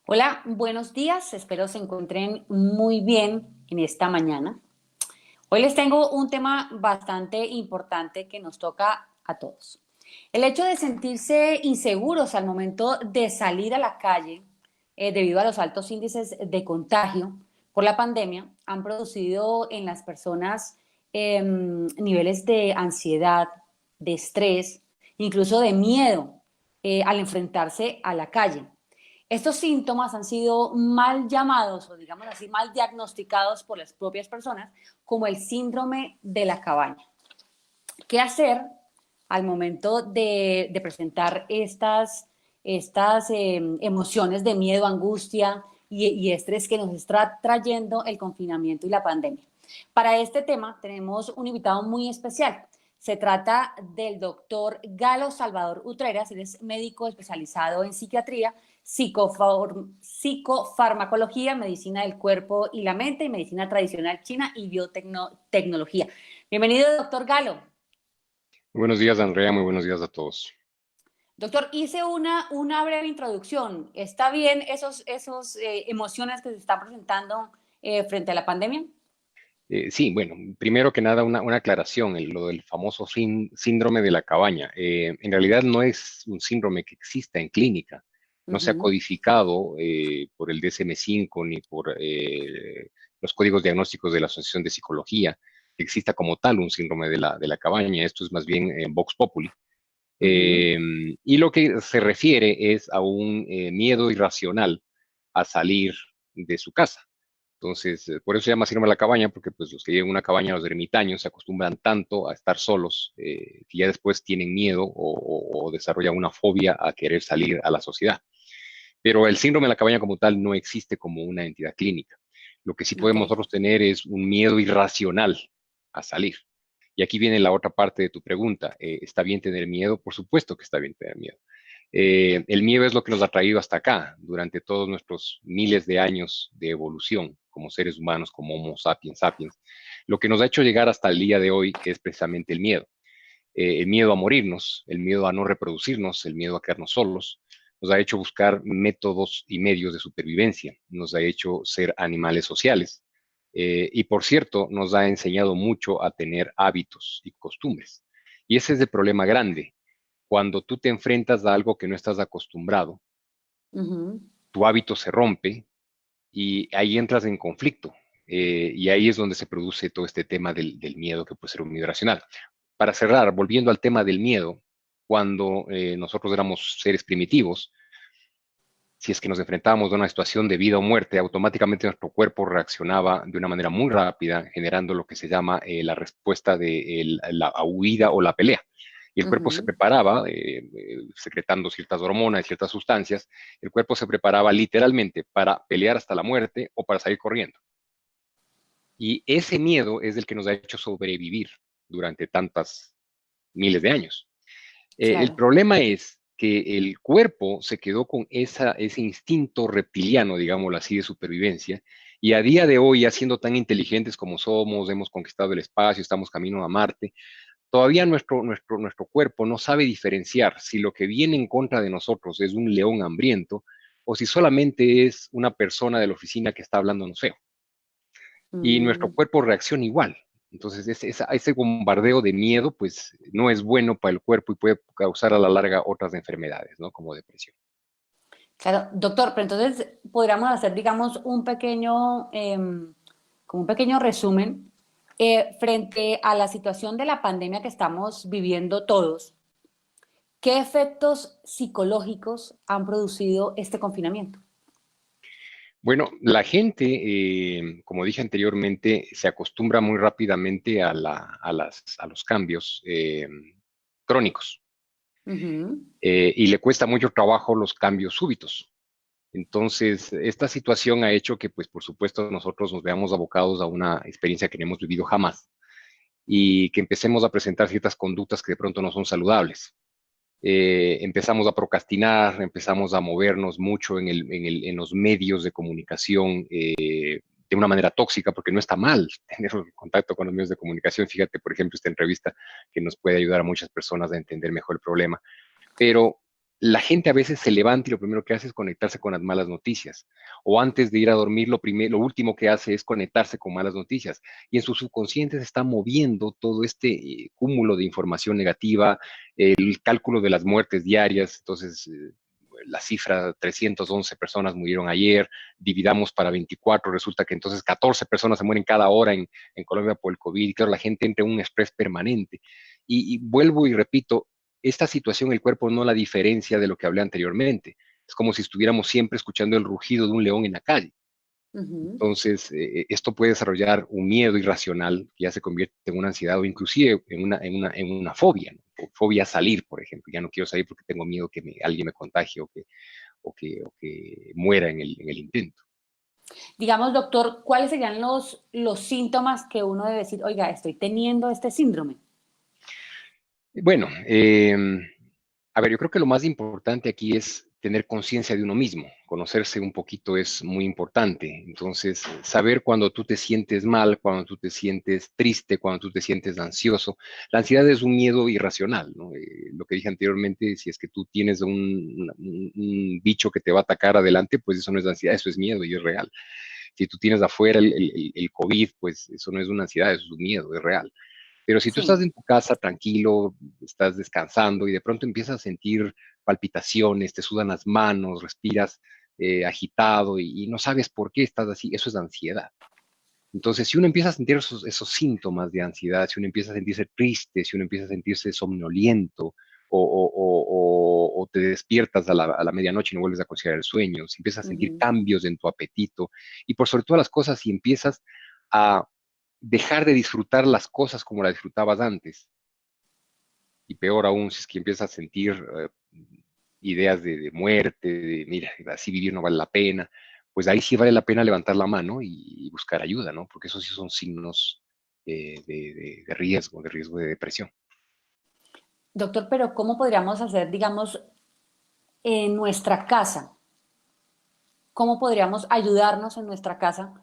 Hola, buenos días. Espero se encuentren muy bien en esta mañana. Hoy les tengo un tema bastante importante que nos toca a todos. El hecho de sentirse inseguros al momento de salir a la calle debido a los altos índices de contagio por la pandemia han producido en las personas niveles de ansiedad, de estrés, incluso de miedo al enfrentarse a la calle. Estos síntomas han sido mal llamados o digamos así mal diagnosticados por las propias personas como el síndrome de la cabaña. ¿Qué hacer al momento de presentar estas emociones de miedo, angustia y estrés que nos está trayendo el confinamiento y la pandemia? Para este tema tenemos un invitado muy especial. Se trata del doctor Galo Salvador Utreras, él es médico especializado en psiquiatría, psicofarmacología, medicina del cuerpo y la mente, y medicina tradicional china y biotecnología. Bienvenido, doctor Galo. Muy buenos días, Andrea. Muy buenos días a todos. Doctor, hice una breve introducción. ¿Está bien esos emociones que se están presentando frente a la pandemia? Sí, bueno, primero que nada, una aclaración, lo del famoso síndrome de la cabaña. En realidad no es un síndrome que exista en clínica. No se ha Ujú. codificado por el DSM-5 ni por los códigos diagnósticos de la Asociación de Psicología que exista como tal un síndrome de la cabaña. Esto es más bien Vox Populi. Ujú. Eh, y lo que se refiere es a un miedo irracional a salir de su casa. Entonces, por eso se llama síndrome de la cabaña, porque pues los que viven en una cabaña, los ermitaños, se acostumbran tanto a estar solos, que ya después tienen miedo o desarrollan una fobia a querer salir a la sociedad. Pero el síndrome de la cabaña como tal no existe como una entidad clínica. Lo que sí Ok. podemos nosotros tener es un miedo irracional a salir. Y aquí viene la otra parte de tu pregunta. ¿Está bien tener miedo? Por supuesto que está bien tener miedo. El miedo es lo que nos ha traído hasta acá durante todos nuestros miles de años de evolución como seres humanos, como Homo sapiens sapiens. Lo que nos ha hecho llegar hasta el día de hoy es precisamente el miedo. El miedo a morirnos, el miedo a no reproducirnos, el miedo a quedarnos solos, nos ha hecho buscar métodos y medios de supervivencia, nos ha hecho ser animales sociales y por cierto, nos ha enseñado mucho a tener hábitos y costumbres. Y ese es el problema grande. Cuando tú te enfrentas a algo que no estás acostumbrado, Ujú. tu hábito se rompe y ahí entras en conflicto. Y ahí es donde se produce todo este tema del miedo que puede ser un miedo irracional. Para cerrar, volviendo al tema del miedo, cuando nosotros éramos seres primitivos, si es que nos enfrentábamos a una situación de vida o muerte, automáticamente nuestro cuerpo reaccionaba de una manera muy rápida, generando lo que se llama la respuesta de la huida o la pelea. Y el cuerpo se Ujú. preparaba, secretando ciertas hormonas y ciertas sustancias, el cuerpo se preparaba literalmente para pelear hasta la muerte o para salir corriendo. Y ese miedo es el que nos ha hecho sobrevivir durante tantas miles de años. El Claro. problema es que el cuerpo se quedó con ese instinto reptiliano, digámoslo así, de supervivencia, y a día de hoy, ya siendo tan inteligentes como somos, hemos conquistado el espacio, estamos camino a Marte, todavía nuestro cuerpo no sabe diferenciar si lo que viene en contra de nosotros es un león hambriento o si solamente es una persona de la oficina que está hablándonos feo. Y nuestro Mm. cuerpo reacciona igual. Entonces, ese bombardeo de miedo, pues, no es bueno para el cuerpo y puede causar a la larga otras enfermedades, ¿no? Como depresión. Claro, doctor, pero entonces podríamos hacer, digamos, como un pequeño resumen frente a la situación de la pandemia que estamos viviendo todos. ¿Qué efectos psicológicos han producido este confinamiento? Bueno, la gente, como dije anteriormente, se acostumbra muy rápidamente a los cambios crónicos Ujú. y le cuesta mucho trabajo los cambios súbitos. Entonces, esta situación ha hecho que, pues, por supuesto, nosotros nos veamos abocados a una experiencia que no hemos vivido jamás y que empecemos a presentar ciertas conductas que de pronto no son saludables. Empezamos a procrastinar, empezamos a movernos mucho en los medios de comunicación de una manera tóxica, porque no está mal tener contacto con los medios de comunicación. Fíjate, por ejemplo, esta entrevista que nos puede ayudar a muchas personas a entender mejor el problema. Pero la gente a veces se levanta y lo primero que hace es conectarse con las malas noticias. O antes de ir a dormir, lo último que hace es conectarse con malas noticias. Y en su subconsciente se está moviendo todo este cúmulo de información negativa, el cálculo de las muertes diarias. Entonces, la cifra, 311 personas murieron ayer, dividamos para 24, resulta que entonces 14 personas se mueren cada hora en Colombia por el COVID. Y claro, la gente entra en un estrés permanente. Y vuelvo y repito, esta situación el cuerpo no la diferencia de lo que hablé anteriormente. Es como si estuviéramos siempre escuchando el rugido de un león en la calle. Ujú. Entonces, esto puede desarrollar un miedo irracional que ya se convierte en una ansiedad o inclusive en una fobia, ¿no? O fobia a salir, por ejemplo. Ya no quiero salir porque tengo miedo que alguien me contagie o que muera en el intento. Digamos, doctor, ¿cuáles serían los síntomas que uno debe decir, oiga, estoy teniendo este síndrome? Bueno, a ver, yo creo que lo más importante aquí es tener conciencia de uno mismo. Conocerse un poquito es muy importante. Entonces, saber cuando tú te sientes mal, cuando tú te sientes triste, cuando tú te sientes ansioso. La ansiedad es un miedo irracional, ¿no? Lo que dije anteriormente, si es que tú tienes un bicho que te va a atacar adelante, pues eso no es ansiedad, eso es miedo y es real. Si tú tienes afuera el COVID, pues eso no es una ansiedad, eso es un miedo, es real. Pero si tú estás Sí. en tu casa tranquilo, estás descansando y de pronto empiezas a sentir palpitaciones, te sudan las manos, respiras agitado y no sabes por qué estás así, eso es ansiedad. Entonces, si uno empieza a sentir esos síntomas de ansiedad, si uno empieza a sentirse triste, si uno empieza a sentirse somnoliento o te despiertas a la medianoche y no vuelves a conciliar el sueño, si empiezas a sentir Ujú. cambios en tu apetito y por sobre todas las cosas, si empiezas a dejar de disfrutar las cosas como las disfrutabas antes, y peor aún si es que empiezas a sentir ideas de muerte, de mira, así vivir no vale la pena, pues ahí sí vale la pena levantar la mano y buscar ayuda, ¿no? Porque esos sí son signos de riesgo de depresión. Doctor, pero ¿cómo podríamos hacer, digamos, en nuestra casa? ¿Cómo podríamos ayudarnos en nuestra casa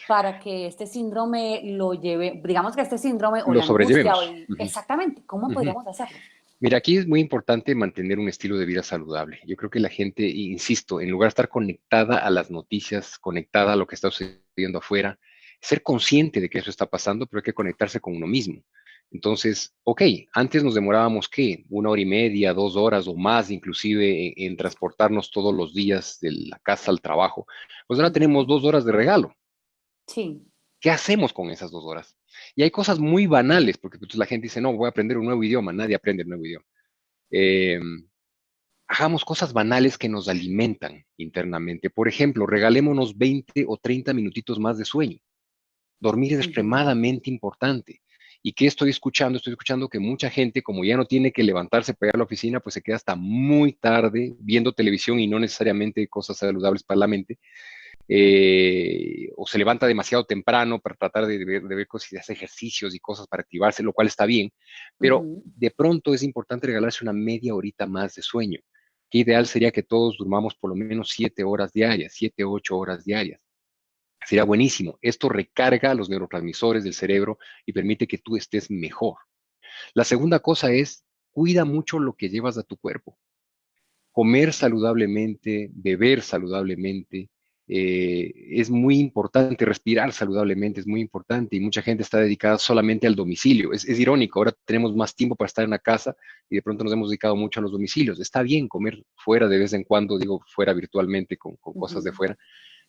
para que este síndrome lo lleve, digamos que este síndrome o Lo la angustia sobrellevemos. Ujú, exactamente, ¿cómo ujú. podríamos hacerlo? Mira, aquí es muy importante mantener un estilo de vida saludable. Yo creo que la gente, insisto, en lugar de estar conectada a las noticias, conectada a lo que está sucediendo afuera, ser consciente de que eso está pasando, pero hay que conectarse con uno mismo. Entonces, ok, antes nos demorábamos, ¿qué? 1 hora y media, 2 horas o más, inclusive en transportarnos todos los días de la casa al trabajo. Pues ahora tenemos Ujú. 2 horas de regalo. Sí. ¿Qué hacemos con esas 2 horas? Y hay cosas muy banales, porque pues, la gente dice, no, voy a aprender un nuevo idioma. Nadie aprende un nuevo idioma. Eh, Hagamos cosas banales que nos alimentan internamente. Por ejemplo, regalémonos 20 o 30 minutitos más de sueño. Dormir es Ujú. extremadamente importante. ¿Y qué estoy escuchando? Estoy escuchando que mucha gente, como ya no tiene que levantarse para ir a la oficina, pues se queda hasta muy tarde viendo televisión y no necesariamente cosas saludables para la mente, o se levanta demasiado temprano para tratar de ver cosas y de hacer ejercicios y cosas para activarse, lo cual está bien, pero Ujú. de pronto es importante regalarse una media horita más de sueño. Qué ideal sería que todos durmamos por lo menos 7 horas diarias, 7, 8 horas diarias. Sería buenísimo. Esto recarga los neurotransmisores del cerebro y permite que tú estés mejor. La segunda cosa es, cuida mucho lo que llevas a tu cuerpo. Comer saludablemente, beber saludablemente, es muy importante, respirar saludablemente es muy importante y mucha gente está dedicada solamente al domicilio. Es irónico, ahora tenemos más tiempo para estar en la casa y de pronto nos hemos dedicado mucho a los domicilios. Está bien comer fuera de vez en cuando, digo fuera virtualmente con cosas de Ujú. fuera,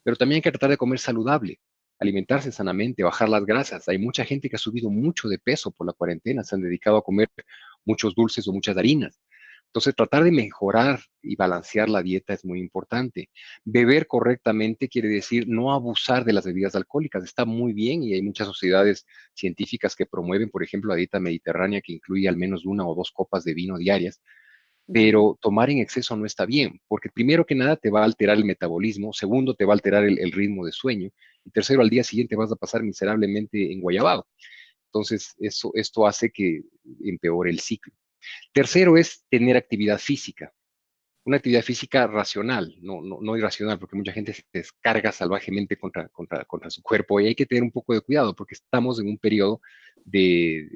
pero también hay que tratar de comer saludable, alimentarse sanamente, bajar las grasas. Hay mucha gente que ha subido mucho de peso por la cuarentena, se han dedicado a comer muchos dulces o muchas harinas. Entonces, tratar de mejorar y balancear la dieta es muy importante. Beber correctamente quiere decir no abusar de las bebidas alcohólicas. Está muy bien y hay muchas sociedades científicas que promueven, por ejemplo, la dieta mediterránea que incluye al menos 1 o 2 copas de vino diarias, Ujú. pero tomar en exceso no está bien, porque primero que nada te va a alterar el metabolismo, segundo te va a alterar el ritmo de sueño y tercero al día siguiente vas a pasar miserablemente enguayabado. Entonces, esto hace que empeore el ciclo. Tercero es tener actividad física. una actividad física racional, no irracional, porque mucha gente se descarga salvajemente contra su cuerpo y hay que tener un poco de cuidado porque estamos en un periodo de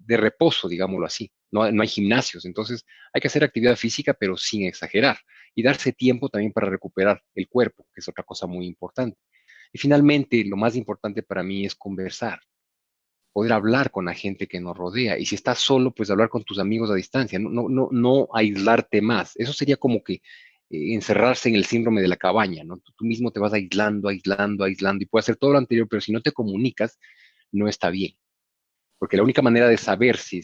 reposo, digámoslo así. No hay gimnasios, entonces hay que hacer actividad física, pero sin exagerar y darse tiempo también para recuperar el cuerpo, que es otra cosa muy importante. Y finalmente, lo más importante para mí es conversar, poder hablar con la gente que nos rodea. Y si estás solo, pues hablar con tus amigos a distancia, no aislarte más. Eso sería como que encerrarse en el síndrome de la cabaña, ¿no? Tú mismo te vas aislando, aislando, aislando y puedes hacer todo lo anterior, pero si no te comunicas, no está bien. Porque la única manera de saber si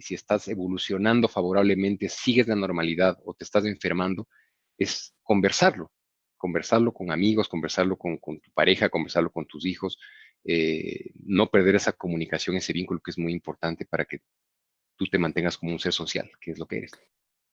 estás evolucionando favorablemente, sigues la normalidad o te estás enfermando, es conversarlo. Conversarlo con amigos, conversarlo con tu pareja, conversarlo con tus hijos. No perder esa comunicación, ese vínculo que es muy importante para que tú te mantengas como un ser social, que es lo que eres.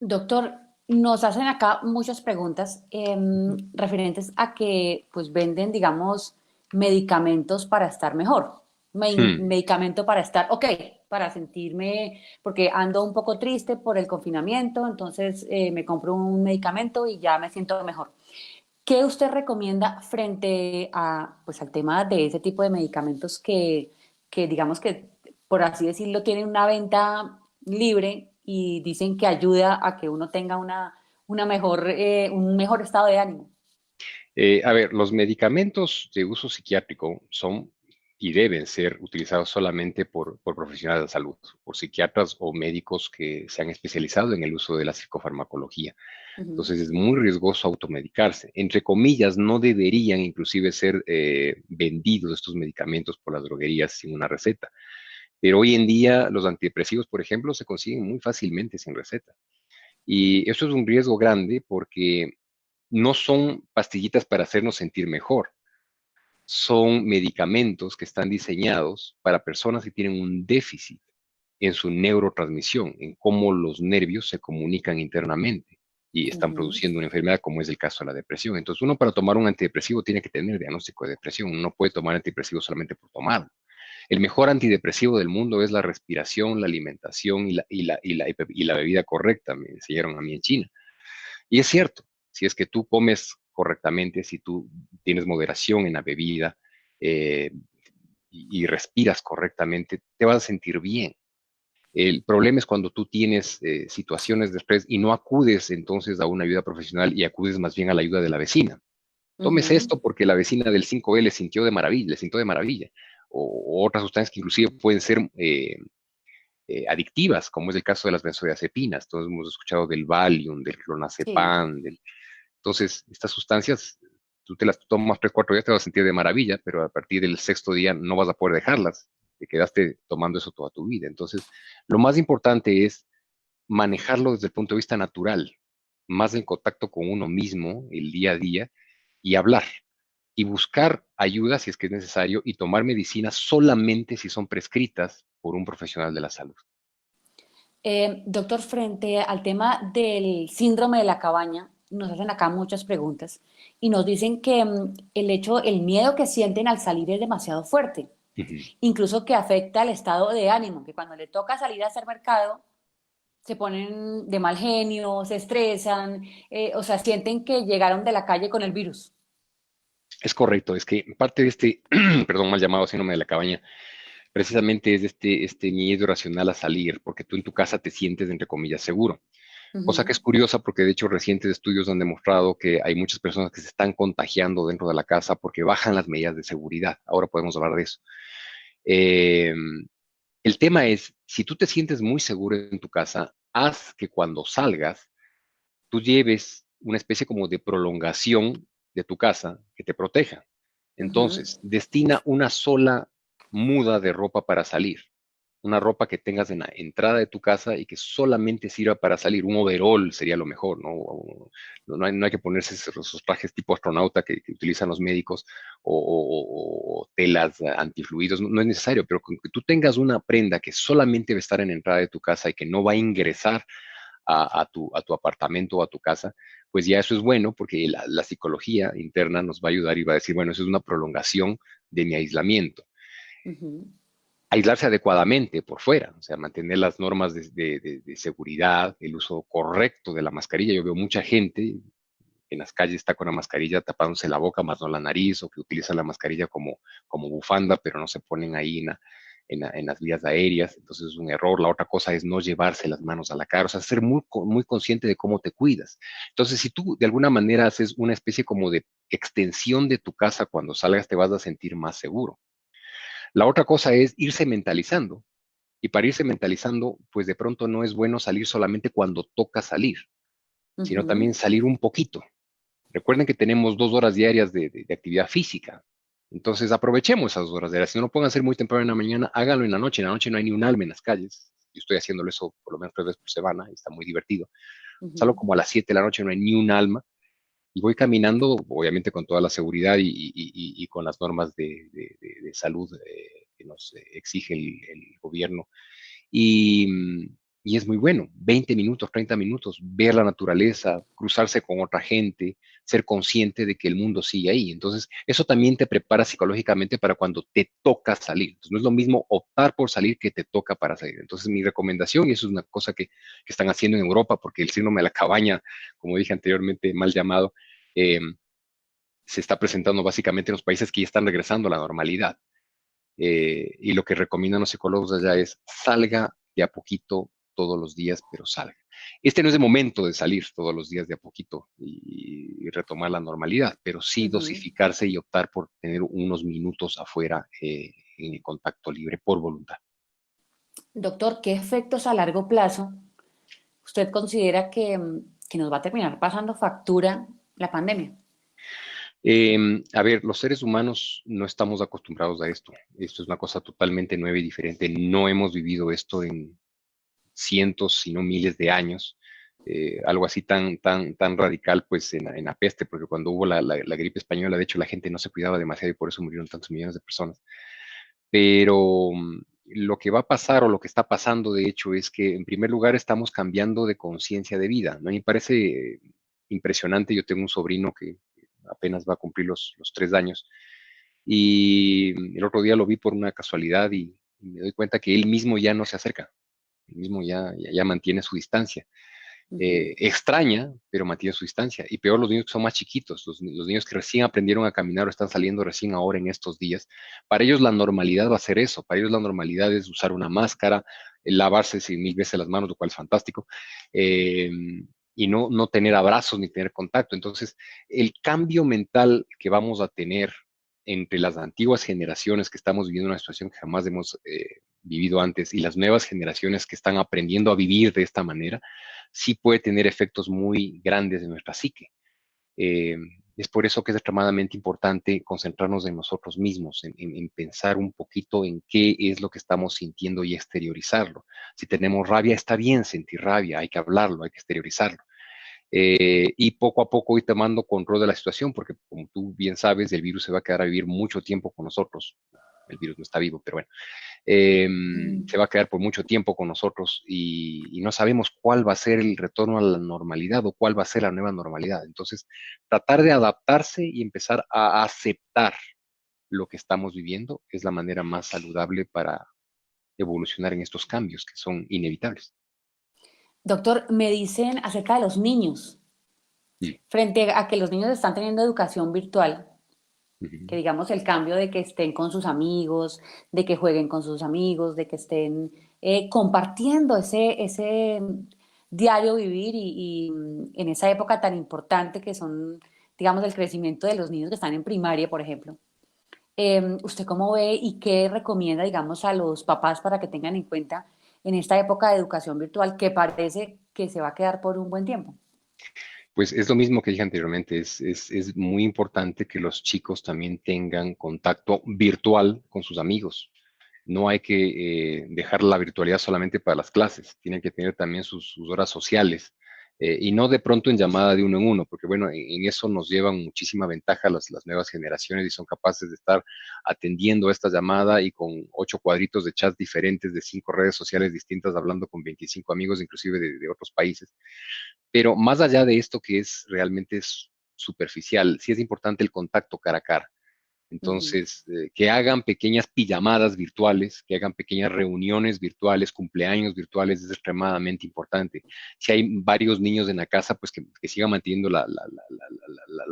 Doctor, nos hacen acá muchas preguntas Ujú. referentes a que pues venden, digamos, medicamentos para estar mejor. Hmm. Medicamento para estar, ok, para sentirme, porque ando un poco triste por el confinamiento, entonces me compro un medicamento y ya me siento mejor. ¿Qué usted recomienda frente a, pues, al tema de ese tipo de medicamentos que digamos que, por así decirlo, tienen una venta libre y dicen que ayuda a que uno tenga una mejor, un mejor estado de ánimo? A ver, los medicamentos de uso psiquiátrico son y deben ser utilizados solamente por profesionales de salud, por psiquiatras o médicos que se han especializado en el uso de la psicofarmacología. Ujú, Entonces es muy riesgoso automedicarse. Entre comillas, no deberían inclusive ser vendidos estos medicamentos por las droguerías sin una receta. Pero hoy en día los antidepresivos, por ejemplo, se consiguen muy fácilmente sin receta. Y eso es un riesgo grande porque no son pastillitas para hacernos sentir mejor, son medicamentos que están diseñados para personas que tienen un déficit en su neurotransmisión, en cómo los nervios se comunican internamente y están ujú. produciendo una enfermedad como es el caso de la depresión. Entonces, uno para tomar un antidepresivo tiene que tener diagnóstico de depresión. Uno no puede tomar antidepresivo solamente por tomarlo. El mejor antidepresivo del mundo es la respiración, la alimentación y la bebida correcta, me enseñaron a mí en China. Y es cierto, si es que tú comes correctamente, si tú tienes moderación en la bebida eh, y respiras correctamente, te vas a sentir bien. El problema es cuando tú tienes situaciones de estrés y no acudes entonces a una ayuda profesional y acudes más bien a la ayuda de la vecina. Tómese Ujú. esto porque la vecina del 5B le sintió de maravilla, le sintió de maravilla. O otras sustancias que inclusive pueden ser adictivas, como es el caso de las benzodiazepinas. Todos hemos escuchado del Valium, del Sí. clonazepam, entonces, estas sustancias, tú te las tomas 3, 4 días, te vas a sentir de maravilla, pero a partir del sexto día no vas a poder dejarlas. Te quedaste tomando eso toda tu vida. Entonces, lo más importante es manejarlo desde el punto de vista natural, más en contacto con uno mismo, el día a día, y hablar. Y buscar ayuda si es que es necesario y tomar medicinas solamente si son prescritas por un profesional de la salud. Doctor, frente al tema del síndrome de la cabaña, nos hacen acá muchas preguntas y nos dicen que el miedo que sienten al salir es demasiado fuerte, Ujú. incluso que afecta el estado de ánimo, que cuando le toca salir a hacer mercado se ponen de mal genio, se estresan, o sea, sienten que llegaron de la calle con el virus. Es correcto, es que parte de este, perdón, mal llamado síndrome de la cabaña, precisamente es este miedo irracional a salir, porque tú en tu casa te sientes, entre comillas, seguro. Cosa que Ujú, es curiosa porque de hecho recientes estudios han demostrado que hay muchas personas que se están contagiando dentro de la casa porque bajan las medidas de seguridad. Ahora podemos hablar de eso. Eh, el tema es, si tú te sientes muy seguro en tu casa, haz que cuando salgas, tú lleves una especie como de prolongación de tu casa que te proteja. ujú, Entonces, destina una sola muda de ropa para salir, una ropa que tengas en la entrada de tu casa y que solamente sirva para salir. Un overol sería lo mejor, ¿no? No hay que ponerse esos trajes tipo astronauta que utilizan los médicos o telas antifluidos, no es necesario, pero con que tú tengas una prenda que solamente va a estar en la entrada de tu casa y que no va a ingresar a tu apartamento o a tu casa, pues ya eso es bueno porque la psicología interna nos va a ayudar y va a decir, bueno, eso es una prolongación de mi aislamiento. ujú. aislarse adecuadamente por fuera, o sea, mantener las normas de seguridad, el uso correcto de la mascarilla. Yo veo mucha gente en las calles está con la mascarilla tapándose la boca, más no la nariz, o que utilizan la mascarilla como bufanda, pero no se ponen ahí en las vías aéreas, entonces es un error. La otra cosa es no llevarse las manos a la cara, o sea, ser muy consciente de cómo te cuidas. Entonces, si tú de alguna manera haces una especie como de extensión de tu casa cuando salgas, te vas a sentir más seguro. La otra cosa es irse mentalizando. Y para irse mentalizando, pues de pronto no es bueno salir solamente cuando toca salir, sino Ujú, también salir un poquito. Recuerden que tenemos 2 horas diarias de actividad física. Entonces aprovechemos esas 2 horas diarias. Si no lo pueden hacer muy temprano en la mañana, háganlo en la noche. En la noche no hay ni un alma en las calles. Yo estoy haciéndolo eso por lo menos 3 veces por semana y está muy divertido. Salgo ujú. como a las 7 de la noche, no hay ni un alma. Y voy caminando, obviamente con toda la seguridad y con las normas de salud que nos exige el gobierno y, y es muy bueno, 20 minutos, 30 minutos, ver la naturaleza, cruzarse con otra gente, ser consciente de que el mundo sigue ahí. Entonces, eso también te prepara psicológicamente para cuando te toca salir. Entonces, no es lo mismo optar por salir que te toca para salir. Entonces, mi recomendación, y eso es una cosa que están haciendo en Europa, porque el síndrome de la cabaña, como dije anteriormente, mal llamado, eh, se está presentando básicamente en los países que ya están regresando a la normalidad. Y lo que recomiendan los psicólogos allá es salga de a poquito todos los días, pero salga. Este no es el momento de salir todos los días de a poquito y retomar la normalidad, pero sí Ujú. dosificarse y optar por tener unos minutos afuera en el contacto libre por voluntad. Doctor, ¿qué efectos a largo plazo usted considera que nos va a terminar pasando factura la pandemia? A ver, los seres humanos no estamos acostumbrados a esto. Esto es una cosa totalmente nueva y diferente. No hemos vivido esto en cientos, si no miles de años. Algo así tan radical, pues en la peste, porque cuando hubo la gripe española, de hecho, la gente no se cuidaba demasiado y por eso murieron tantos millones de personas. Pero lo que va a pasar o lo que está pasando, de hecho, es que en primer lugar estamos cambiando de conciencia de vida, ¿no? Y me parece impresionante. Yo tengo un sobrino que apenas va a cumplir los 3 años y el otro día lo vi por una casualidad y me doy cuenta que él mismo ya no se acerca, él mismo ya mantiene su distancia. Ujú, Extraña, pero mantiene su distancia. Y peor los niños que son más chiquitos, los niños que recién aprendieron a caminar o están saliendo recién ahora en estos días. Para ellos la normalidad va a ser eso. Para ellos la normalidad es usar una máscara, lavarse 100.000 veces las manos, lo cual es fantástico. eh, y no tener abrazos ni tener contacto. Entonces, el cambio mental que vamos a tener entre las antiguas generaciones que estamos viviendo una situación que jamás hemos vivido antes y las nuevas generaciones que están aprendiendo a vivir de esta manera, sí puede tener efectos muy grandes en nuestra psique. Eh, es por eso que es extremadamente importante concentrarnos en nosotros mismos, en pensar un poquito en qué es lo que estamos sintiendo y exteriorizarlo. Si tenemos rabia, está bien sentir rabia, hay que hablarlo, hay que exteriorizarlo. Y poco a poco ir tomando control de la situación, porque como tú bien sabes, el virus se va a quedar a vivir mucho tiempo con nosotros. El virus no está vivo, pero bueno, eh, mm. se va a quedar por mucho tiempo con nosotros y no sabemos cuál va a ser el retorno a la normalidad o cuál va a ser la nueva normalidad. Entonces, tratar de adaptarse y empezar a aceptar lo que estamos viviendo es la manera más saludable para evolucionar en estos cambios que son inevitables. Doctor, me dicen acerca de los niños, Mm, frente a que los niños están teniendo educación virtual, que ujú. digamos el cambio de que estén con sus amigos, de que jueguen con sus amigos, de que estén compartiendo ese diario vivir y en esa época tan importante que son, digamos, el crecimiento de los niños que están en primaria, por ejemplo. ¿Usted cómo ve y qué recomienda, digamos, a los papás para que tengan en cuenta en esta época de educación virtual que parece que se va a quedar por un buen tiempo? Pues es lo mismo que dije anteriormente, es muy importante que los chicos también tengan contacto virtual con sus amigos. No hay que dejar la virtualidad solamente para las clases, tienen que tener también sus horas sociales y no de pronto en llamada de uno en uno, porque bueno, en eso nos llevan muchísima ventaja las nuevas generaciones y son capaces de estar atendiendo esta llamada y con 8 cuadritos de chat diferentes de 5 redes sociales distintas, hablando con 25 amigos, inclusive de otros países. Pero más allá de esto que es realmente superficial, sí es importante el contacto cara a cara. Ujú, Entonces, que hagan pequeñas pijamadas virtuales, que hagan pequeñas reuniones virtuales, cumpleaños virtuales, es extremadamente importante. Si hay varios niños en la casa, pues que sigan manteniendo la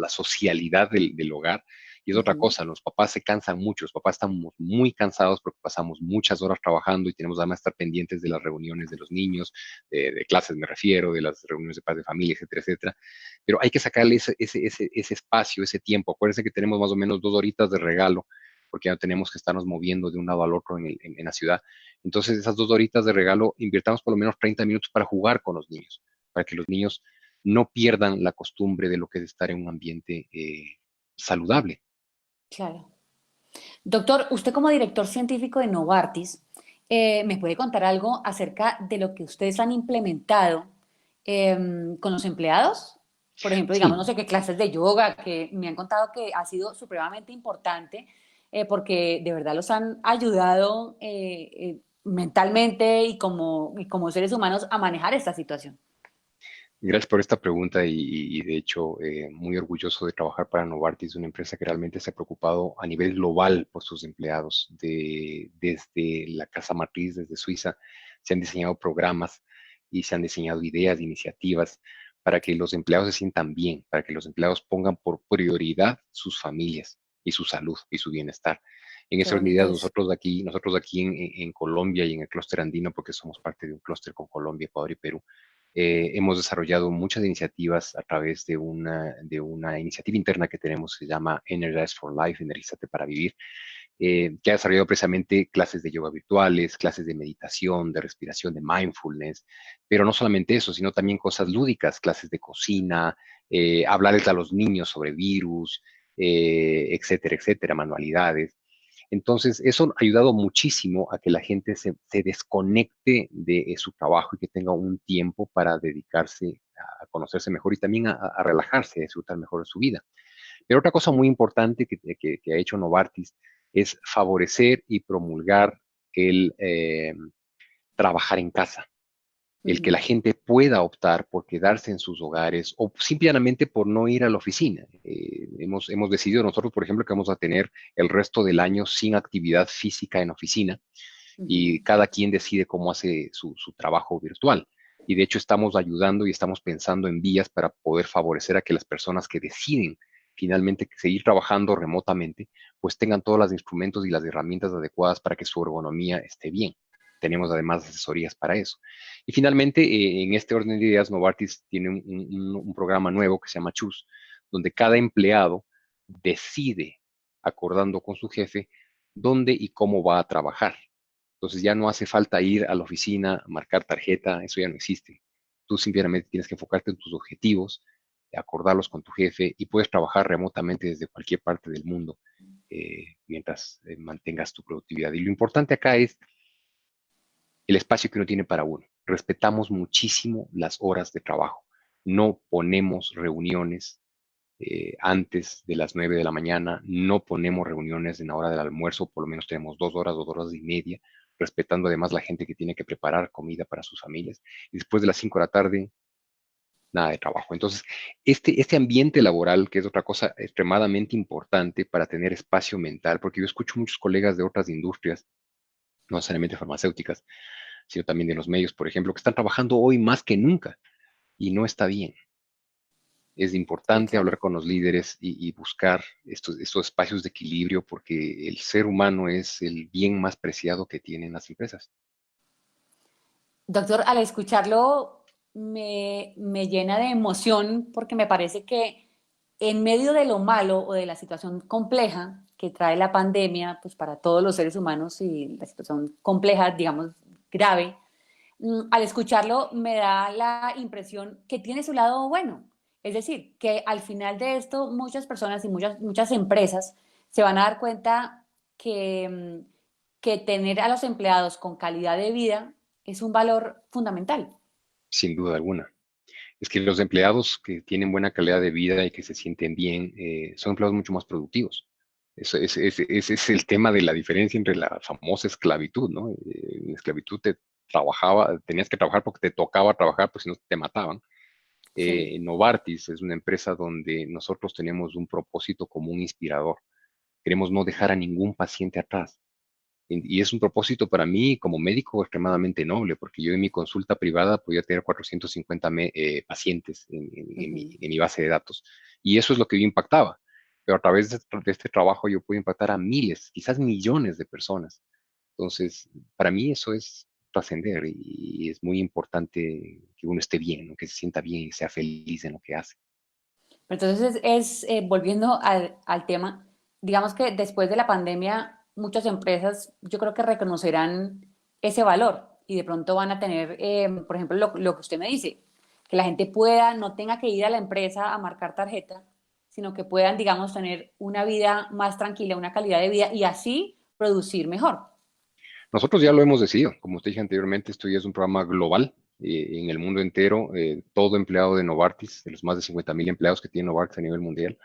socialidad del hogar. Y es otra ujú. cosa, los papás se cansan mucho, los papás estamos muy cansados porque pasamos muchas horas trabajando y tenemos además que estar pendientes de las reuniones de los niños, de clases me refiero, de las reuniones de padres de familia, etcétera, etcétera. Pero hay que sacarle ese espacio, ese tiempo. Acuérdense que tenemos más o menos 2 horitas de regalo, porque ya no tenemos que estarnos moviendo de un lado al otro en la ciudad. Entonces, esas 2 horitas de regalo, invirtamos por lo menos 30 minutos para jugar con los niños, para que los niños no pierdan la costumbre de lo que es estar en un ambiente saludable. Claro. Doctor, usted como director científico de Novartis, ¿me puede contar algo acerca de lo que ustedes han implementado con los empleados? Por ejemplo, digamos, no Sí, sé qué clases de yoga, que me han contado que ha sido supremamente importante porque de verdad los han ayudado mentalmente y como seres humanos a manejar esta situación. gracias por esta pregunta y de hecho muy orgulloso de trabajar para Novartis, una empresa que realmente se ha preocupado a nivel global por sus empleados. Desde la casa matriz, desde Suiza, se han diseñado programas y se han diseñado ideas, iniciativas para que los empleados se sientan bien, para que los empleados pongan por prioridad sus familias y su salud y su bienestar. En Qué esas bonito medidas, eso. nosotros aquí en Colombia y en el clúster andino, porque somos parte de un clúster con Colombia, Ecuador y Perú, hemos desarrollado muchas iniciativas a través de una iniciativa interna que tenemos que se llama Energize for Life, Energízate para Vivir, que ha desarrollado precisamente clases de yoga virtuales, clases de meditación, de respiración, de mindfulness, pero no solamente eso, sino también cosas lúdicas, clases de cocina, hablarles a los niños sobre virus, etcétera, etcétera, manualidades. Entonces, eso ha ayudado muchísimo a que la gente se desconecte de su trabajo y que tenga un tiempo para dedicarse a conocerse mejor y también a relajarse, a disfrutar mejor de su vida. Pero otra cosa muy importante que ha hecho Novartis es favorecer y promulgar el trabajar en casa, el que la Ujú, gente pueda optar por quedarse en sus hogares o simplemente por no ir a la oficina. Hemos decidido nosotros, por ejemplo, que vamos a tener el resto del año sin actividad física en oficina ujú. y cada quien decide cómo hace su trabajo virtual. Y de hecho estamos ayudando y estamos pensando en vías para poder favorecer a que las personas que deciden finalmente seguir trabajando remotamente, pues tengan todos los instrumentos y las herramientas adecuadas para que su ergonomía esté bien. Tenemos además asesorías para eso. Y finalmente, en este orden de ideas, Novartis tiene un programa nuevo que se llama Choose, donde cada empleado decide, acordando con su jefe, dónde y cómo va a trabajar. Entonces ya no hace falta ir a la oficina, marcar tarjeta, eso ya no existe. Tú simplemente tienes que enfocarte en tus objetivos, acordarlos con tu jefe y puedes trabajar remotamente desde cualquier parte del mundo mientras mantengas tu productividad. Y lo importante acá es el espacio que uno tiene para uno. Respetamos muchísimo las horas de trabajo. No ponemos reuniones antes de las 9 de la mañana, no ponemos reuniones en la hora del almuerzo, por lo menos tenemos 2 horas, 2 horas y media, respetando además la gente que tiene que preparar comida para sus familias. Y después de las 5 de la tarde, nada de trabajo. Entonces, este ambiente laboral, que es otra cosa extremadamente importante para tener espacio mental, porque yo escucho muchos colegas de otras industrias, no necesariamente farmacéuticas, sino también de los medios, por ejemplo, que están trabajando hoy más que nunca y no está bien. Es Sí, importante claro. hablar con los líderes y buscar estos espacios de equilibrio porque el ser humano es el bien más preciado que tienen las empresas. Doctor, al escucharlo me llena de emoción porque me parece que en medio de lo malo o de la situación compleja que trae la pandemia, pues para todos los seres humanos y la situación compleja, digamos, grave, al escucharlo me da la impresión que tiene su lado bueno. Es decir, que al final de esto muchas personas y muchas empresas se van a dar cuenta que, que tener a los empleados con calidad de vida es un valor fundamental. Sin duda alguna. Es que los empleados que tienen buena calidad de vida y que se sienten bien son empleados mucho más productivos. Ese es el tema de la diferencia entre la famosa esclavitud, ¿no? En esclavitud tenías que trabajar porque te tocaba trabajar, pues si no te mataban. Sí. Novartis es una empresa donde nosotros tenemos un propósito común inspirador Queremos no dejar a ningún paciente atrás. Y es un propósito para mí como médico extremadamente noble, porque yo en mi consulta privada podía tener 450 pacientes Ujú. en mi base de datos. Y eso es lo que yo impactaba. Pero a través de este trabajo yo puedo impactar a miles, quizás millones de personas. Entonces, para mí eso es trascender y es muy importante que uno esté bien, ¿no? Que se sienta bien y sea feliz en lo que hace. Entonces, volviendo al tema, digamos que después de la pandemia, muchas empresas yo creo que reconocerán ese valor y de pronto van a tener, por ejemplo, lo que usted me dice, que la gente pueda, no tenga que ir a la empresa a marcar tarjeta, sino que puedan, digamos, tener una vida más tranquila, una calidad de vida y así producir mejor. Nosotros ya lo hemos decidido. Como te dije anteriormente, esto ya es un programa global en el mundo entero. Todo empleado de Novartis, de los más de 50,000 empleados que tiene Novartis a nivel mundial,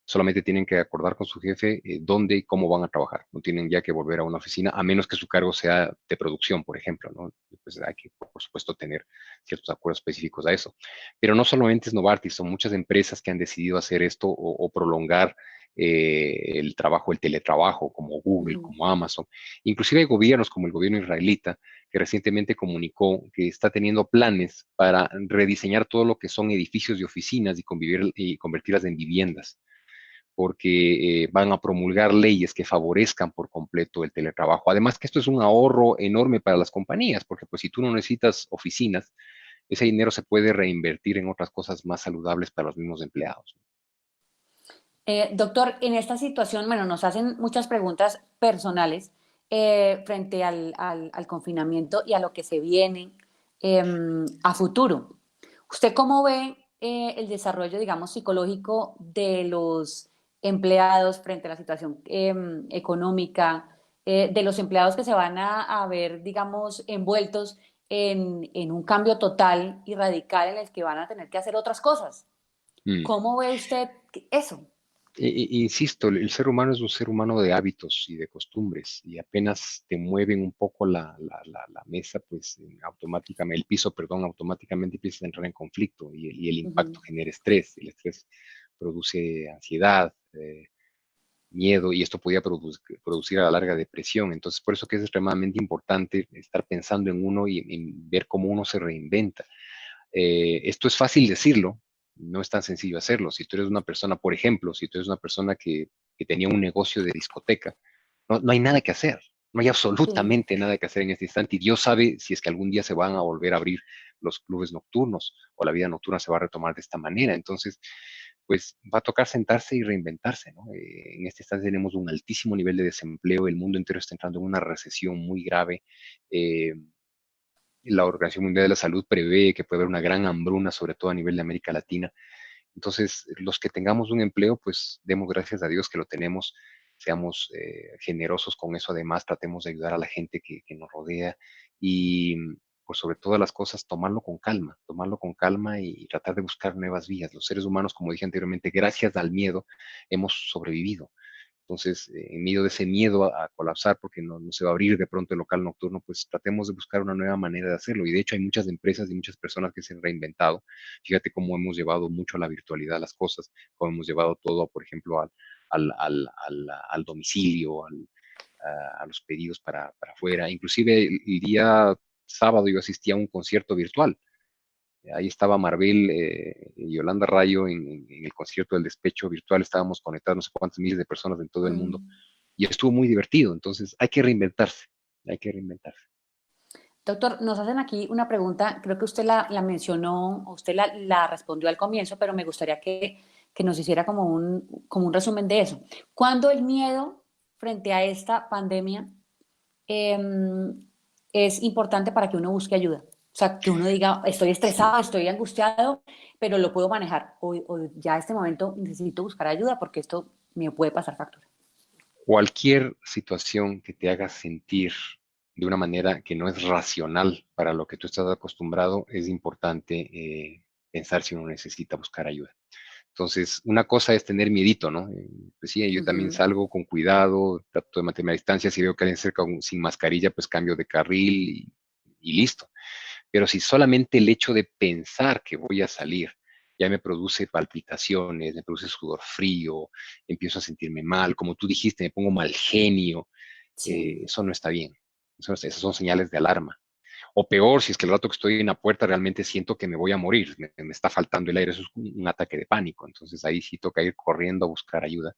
solamente tienen que acordar con su jefe dónde y cómo van a trabajar. No tienen ya que volver a una oficina, a menos que su cargo sea de producción, por ejemplo, ¿no? Pues hay que, por supuesto, tener ciertos acuerdos específicos a eso. Pero no solamente es Novartis, son muchas empresas que han decidido hacer esto o prolongar el trabajo, el teletrabajo, como Google, Ujú. como Amazon. Inclusive hay gobiernos como el gobierno israelita que recientemente comunicó que está teniendo planes para rediseñar todo lo que son edificios y oficinas y convertirlas en viviendas porque van a promulgar leyes que favorezcan por completo el teletrabajo. Además que esto es un ahorro enorme para las compañías, porque pues si tú no necesitas oficinas, ese dinero se puede reinvertir en otras cosas más saludables para los mismos empleados. Doctor, en esta situación, bueno, nos hacen muchas preguntas personales frente al confinamiento y a lo que se viene a futuro. ¿Usted cómo ve el desarrollo, digamos, psicológico de los empleados frente a la situación económica, de los empleados que se van a ver, digamos, envueltos en un cambio total y radical en el que van a tener que hacer otras cosas? Mm. ¿Cómo ve usted eso? Insisto, el ser humano es un ser humano de hábitos y de costumbres, y apenas te mueven un poco la mesa, pues automáticamente, el piso, perdón, automáticamente empiezas a entrar en conflicto y el Ujú. impacto genera estrés. El estrés produce ansiedad, miedo, y esto podía producir a la larga depresión. Entonces, por eso que es extremadamente importante estar pensando en uno y en ver cómo uno se reinventa. Esto es fácil decirlo, no es tan sencillo hacerlo. Si tú eres una persona, por ejemplo, si tú eres una persona que tenía un negocio de discoteca, no hay nada que hacer, no hay Sí. absolutamente nada que hacer en este instante. Y Dios sabe si es que algún día se van a volver a abrir los clubes nocturnos o la vida nocturna se va a retomar de esta manera. Entonces, pues va a tocar sentarse y reinventarse, ¿no? En este instante tenemos un altísimo nivel de desempleo, el mundo entero está entrando en una recesión muy grave. Eh, la Organización Mundial de la Salud prevé que puede haber una gran hambruna, sobre todo a nivel de América Latina. Entonces, los que tengamos un empleo, pues demos gracias a Dios que lo tenemos, seamos generosos con eso, además tratemos de ayudar a la gente que nos rodea y, pues sobre todas las cosas, tomarlo con calma y tratar de buscar nuevas vías. Los seres humanos, como dije anteriormente, gracias al miedo, hemos sobrevivido. Entonces, en medio de ese miedo a colapsar porque no se va a abrir de pronto el local nocturno, pues tratemos de buscar una nueva manera de hacerlo. Y de hecho hay muchas empresas y muchas personas que se han reinventado. Fíjate cómo hemos llevado mucho a la virtualidad las cosas, cómo hemos llevado todo, por ejemplo, al domicilio, a los pedidos para afuera. Inclusive el día sábado yo asistí a un concierto virtual. Ahí estaba Marvel y Yolanda Rayo en el concierto del despecho virtual. Estábamos conectados no sé cuántos miles de personas en todo el mundo Mm. y estuvo muy divertido. Entonces hay que reinventarse, hay que reinventarse. Doctor, nos hacen aquí una pregunta, creo que usted la mencionó, o usted la respondió al comienzo, pero me gustaría que nos hiciera como un resumen de eso. ¿Cuándo el miedo frente a esta pandemia es importante para que uno busque ayuda? O sea, que uno diga, estoy Sí. estresado, estoy angustiado, pero lo puedo manejar. O ya a este momento necesito buscar ayuda porque esto me puede pasar factura. Cualquier situación que te haga sentir de una manera que no es racional para lo que tú estás acostumbrado, es importante pensar si uno necesita buscar ayuda. Entonces, una cosa es tener miedito, ¿no? Pues sí, yo también Ujú. salgo con cuidado, trato de mantener distancia, si veo que alguien cerca sin mascarilla, pues cambio de carril y listo. Pero si solamente el hecho de pensar que voy a salir ya me produce palpitaciones, me produce sudor frío, empiezo a sentirme mal, como tú dijiste, me pongo mal genio. Sí. Eso no está bien. Esas son señales de alarma. O peor, si es que el rato que estoy en la puerta realmente siento que me voy a morir, me está faltando el aire, eso es un ataque de pánico. Entonces ahí sí toca ir corriendo a buscar ayuda,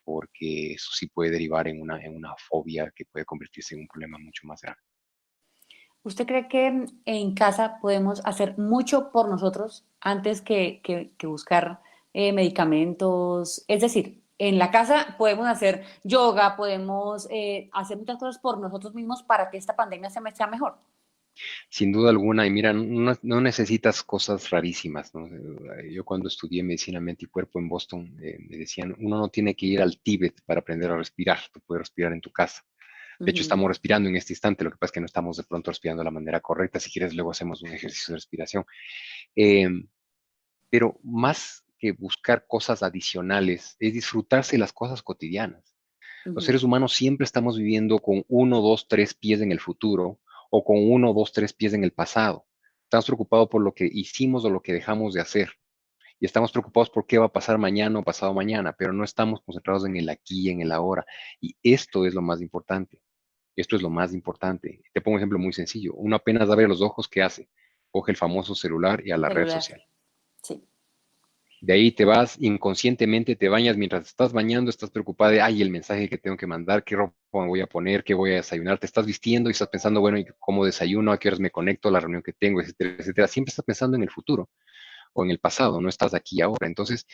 porque eso sí puede derivar en una fobia que puede convertirse en un problema mucho más grave. ¿Usted cree que en casa podemos hacer mucho por nosotros antes que buscar medicamentos? Es decir, en la casa podemos hacer yoga, podemos hacer muchas cosas por nosotros mismos para que esta pandemia sea mejor. Sin duda alguna, y mira, no necesitas cosas rarísimas, ¿no? Yo cuando estudié medicina mente y cuerpo en Boston, me decían, uno no tiene que ir al Tíbet para aprender a respirar, tú puedes respirar en tu casa. De hecho, Ujú. estamos respirando en este instante, lo que pasa es que no estamos de pronto respirando de la manera correcta. Si quieres, luego hacemos un ejercicio de respiración. Eh, pero más que buscar cosas adicionales, es disfrutarse las cosas cotidianas. Los Ujú. seres humanos siempre estamos viviendo con uno, dos, tres pies en el futuro o con uno, dos, tres pies en el pasado. Estamos preocupados por lo que hicimos o lo que dejamos de hacer. Y estamos preocupados por qué va a pasar mañana o pasado mañana, pero no estamos concentrados en el aquí, en el ahora. Y esto es lo más importante. Esto es lo más importante. Te pongo un ejemplo muy sencillo. Uno apenas abre los ojos, ¿qué hace? Coge el famoso celular y a la red Celular, social. sí. De ahí te vas, inconscientemente te bañas mientras estás bañando, estás preocupada de, ay, el mensaje que tengo que mandar, qué ropa me voy a poner, qué voy a desayunar, te estás vistiendo y estás pensando, bueno, ¿y cómo desayuno? ¿A qué horas me conecto a la reunión que tengo? Etcétera, etcétera. Siempre estás pensando en el futuro o en el pasado, no estás aquí ahora. Entonces,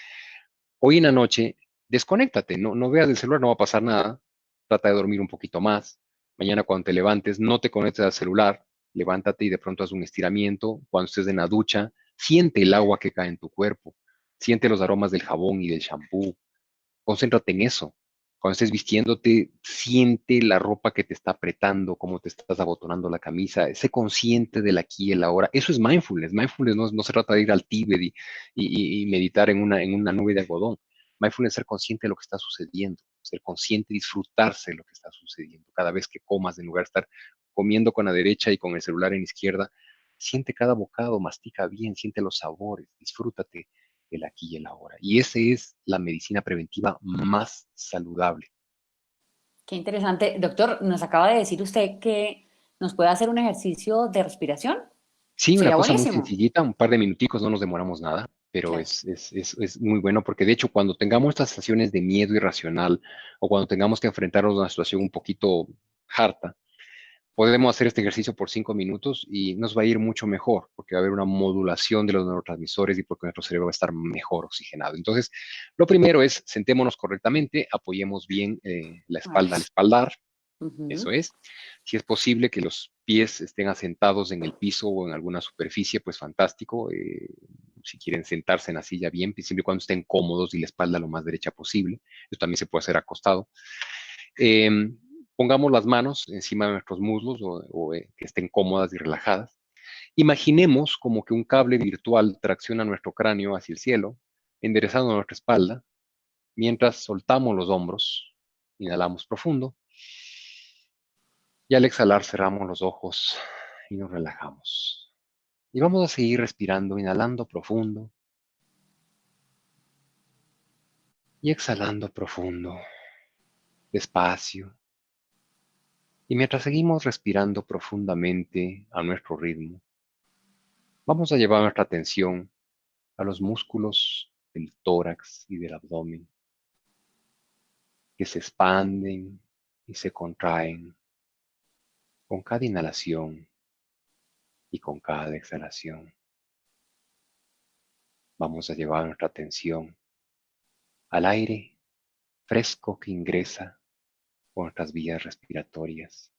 hoy en la noche, desconéctate, no veas el celular, no va a pasar nada, trata de dormir un poquito más. Mañana cuando te levantes, no te conectes al celular, levántate y de pronto haz un estiramiento. Cuando estés en la ducha, siente el agua que cae en tu cuerpo, siente los aromas del jabón y del shampoo, concéntrate en eso. Cuando estés vistiéndote, siente la ropa que te está apretando, cómo te estás abotonando la camisa, sé consciente del aquí y el ahora. Eso es mindfulness. Mindfulness no se trata de ir al Tíbet y meditar en una nube de algodón. Mindfulness es ser consciente de lo que está sucediendo, ser consciente y disfrutarse de lo que está sucediendo. Cada vez que comas, en lugar de estar comiendo con la derecha y con el celular en la izquierda, siente cada bocado, mastica bien, siente los sabores, disfrútate el aquí y el ahora. Y esa es la medicina preventiva más saludable. Qué interesante. Doctor, nos acaba de decir usted que nos puede hacer un ejercicio de respiración. Sí, una Sería cosa muy buenísimo. sencillita, un par de minuticos, no nos demoramos nada, pero Claro. es muy bueno porque de hecho cuando tengamos estas sensaciones de miedo irracional o cuando tengamos que enfrentarnos a una situación un poquito harta, podemos hacer este ejercicio por 5 minutos y nos va a ir mucho mejor porque va a haber una modulación de los neurotransmisores y porque nuestro cerebro va a estar mejor oxigenado. Entonces, lo primero es sentémonos correctamente, apoyemos bien la A ver. espalda al espaldar. Eso Ujú. es. Si es posible que los pies estén asentados en el piso o en alguna superficie, pues fantástico. Si quieren sentarse en la silla, bien, pues, siempre y cuando estén cómodos y la espalda lo más derecha posible. Eso también se puede hacer acostado. Eh, Pongamos las manos encima de nuestros muslos o que estén cómodas y relajadas. Imaginemos como que un cable virtual tracciona nuestro cráneo hacia el cielo, enderezando nuestra espalda, mientras soltamos los hombros, inhalamos profundo. Y al exhalar cerramos los ojos y nos relajamos. Y vamos a seguir respirando, inhalando profundo y exhalando profundo, despacio. Y mientras seguimos respirando profundamente a nuestro ritmo, vamos a llevar nuestra atención a los músculos del tórax y del abdomen que se expanden y se contraen con cada inhalación y con cada exhalación. Vamos a llevar nuestra atención al aire fresco que ingresa por nuestras vías respiratorias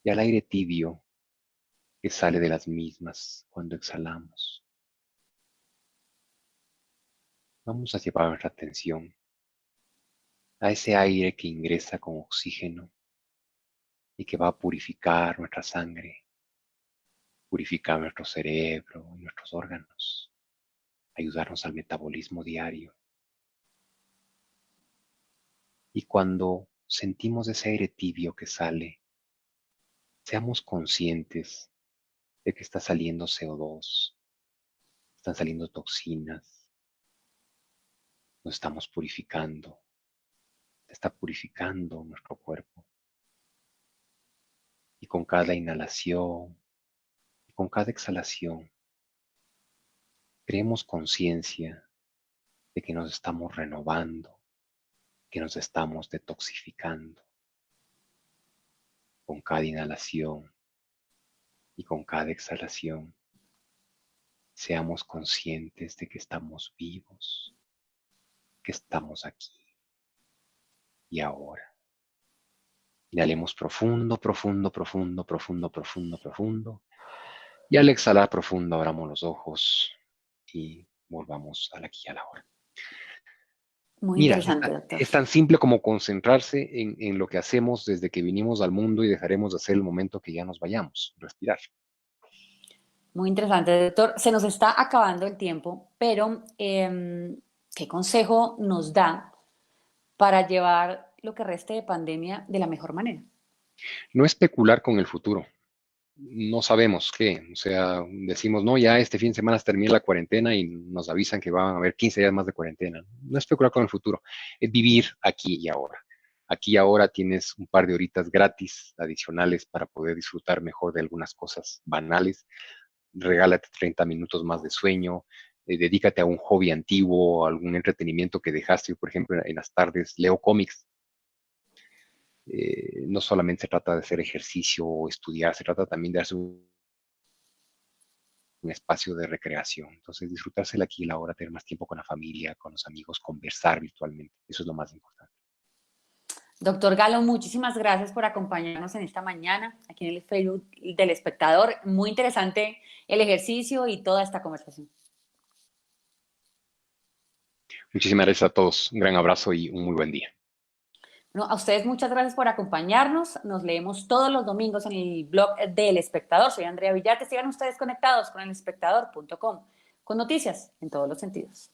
y al aire tibio que sale de las mismas cuando exhalamos. Vamos a llevar nuestra atención a ese aire que ingresa con oxígeno y que va a purificar nuestra sangre, purificar nuestro cerebro y nuestros órganos, ayudarnos al metabolismo diario. Y cuando sentimos ese aire tibio que sale, seamos conscientes de que está saliendo CO2 están saliendo toxinas, nos estamos purificando, se está purificando nuestro cuerpo. Y con cada inhalación, y con cada exhalación, creemos conciencia de que nos estamos renovando, que nos estamos detoxificando. Con cada inhalación y con cada exhalación, seamos conscientes de que estamos vivos, que estamos aquí y ahora. Inhalemos profundo, profundo, profundo, profundo, profundo, profundo. Y al exhalar profundo, abramos los ojos y volvamos al aquí y a la hora. Muy Mira, interesante, doctor. es tan simple como concentrarse en lo que hacemos desde que vinimos al mundo y dejaremos de hacer el momento que ya nos vayamos, respirar. Muy interesante, doctor. Se nos está acabando el tiempo, pero ¿qué consejo nos da para llevar lo que reste de pandemia de la mejor manera? No especular con el futuro. No sabemos qué. O sea, decimos, no, ya este fin de semana se termina la cuarentena y nos avisan que va a haber 15 días más de cuarentena. No especular con el futuro. Es vivir aquí y ahora. Aquí y ahora tienes un par de horitas gratis adicionales para poder disfrutar mejor de algunas cosas banales. Regálate 30 minutos más de sueño, dedícate a un hobby antiguo, a algún entretenimiento que dejaste. Yo, por ejemplo, en las tardes leo cómics. No solamente se trata de hacer ejercicio o estudiar, se trata también de darse un espacio de recreación. Entonces, disfrutársela aquí y la hora, tener más tiempo con la familia, con los amigos, conversar virtualmente. Eso es lo más importante. Doctor Galo, muchísimas gracias por acompañarnos en esta mañana aquí en el Facebook del Espectador. Muy interesante el ejercicio y toda esta conversación. Muchísimas gracias a todos. Un gran abrazo y un muy buen día. Bueno, a ustedes muchas gracias por acompañarnos. Nos leemos todos los domingos en el blog del Espectador. Soy Andrea Villate. Sigan ustedes conectados con elespectador.com con noticias en todos los sentidos.